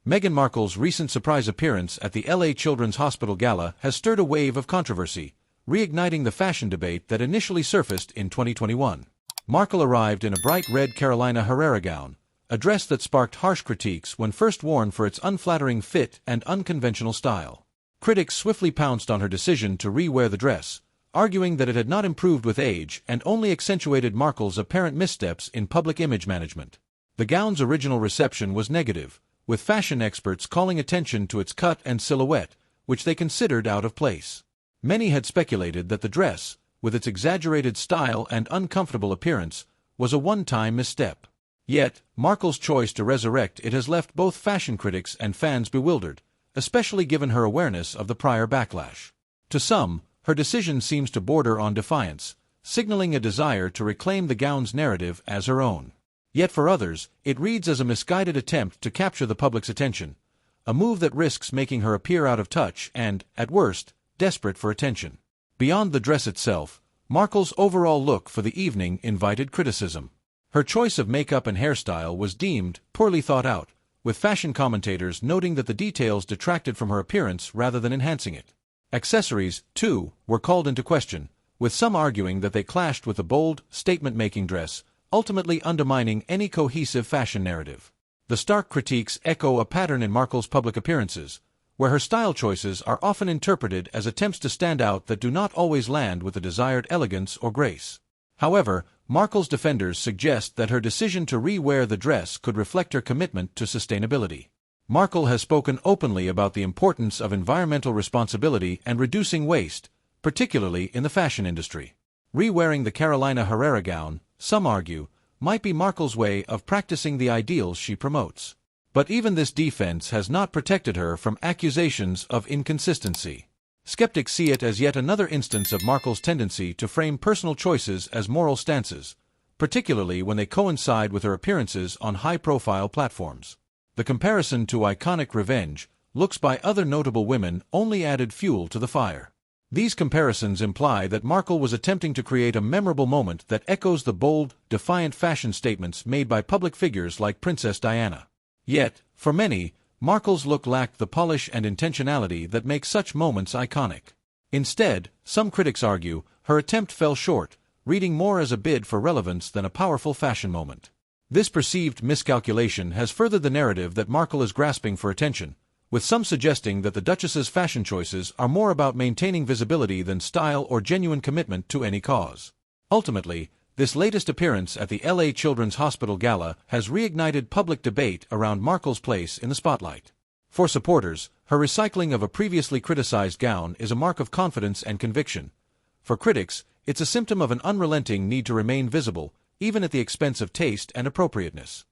Meghan Markle's recent surprise appearance at the LA Children's Hospital Gala has stirred a wave of controversy, reigniting the fashion debate that initially surfaced in 2021. Markle arrived in a bright red Carolina Herrera gown, a dress that sparked harsh critiques when first worn for its unflattering fit and unconventional style. Critics swiftly pounced on her decision to re-wear the dress, arguing that it had not improved with age and only accentuated Markle's apparent missteps in public image management. The gown's original reception was negative, with fashion experts calling attention to its cut and silhouette, which they considered out of place. Many had speculated that the dress, with its exaggerated style and uncomfortable appearance, was a one-time misstep. Yet, Markle's choice to resurrect it has left both fashion critics and fans bewildered, especially given her awareness of the prior backlash. To some, her decision seems to border on defiance, signaling a desire to reclaim the gown's narrative as her own. Yet for others, it reads as a misguided attempt to capture the public's attention, a move that risks making her appear out of touch and, at worst, desperate for attention. Beyond the dress itself, Markle's overall look for the evening invited criticism. Her choice of makeup and hairstyle was deemed poorly thought out, with fashion commentators noting that the details detracted from her appearance rather than enhancing it. Accessories, too, were called into question, with some arguing that they clashed with the bold, statement-making dress, ultimately undermining any cohesive fashion narrative. The stark critiques echo a pattern in Markle's public appearances, where her style choices are often interpreted as attempts to stand out that do not always land with the desired elegance or grace. However, Markle's defenders suggest that her decision to re-wear the dress could reflect her commitment to sustainability. Markle has spoken openly about the importance of environmental responsibility and reducing waste, particularly in the fashion industry. Re-wearing the Carolina Herrera gown, some argue, might be Markle's way of practicing the ideals she promotes. But even this defense has not protected her from accusations of inconsistency. Skeptics see it as yet another instance of Markle's tendency to frame personal choices as moral stances, particularly when they coincide with her appearances on high-profile platforms. The comparison to iconic revenge looks by other notable women only added fuel to the fire. These comparisons imply that Markle was attempting to create a memorable moment that echoes the bold, defiant fashion statements made by public figures like Princess Diana. Yet, for many, Markle's look lacked the polish and intentionality that make such moments iconic. Instead, some critics argue, her attempt fell short, reading more as a bid for relevance than a powerful fashion moment. This perceived miscalculation has furthered the narrative that Markle is grasping for attention, with some suggesting that the Duchess's fashion choices are more about maintaining visibility than style or genuine commitment to any cause. Ultimately, this latest appearance at the LA Children's Hospital Gala has reignited public debate around Markle's place in the spotlight. For supporters, her recycling of a previously criticized gown is a mark of confidence and conviction. For critics, it's a symptom of an unrelenting need to remain visible, even at the expense of taste and appropriateness.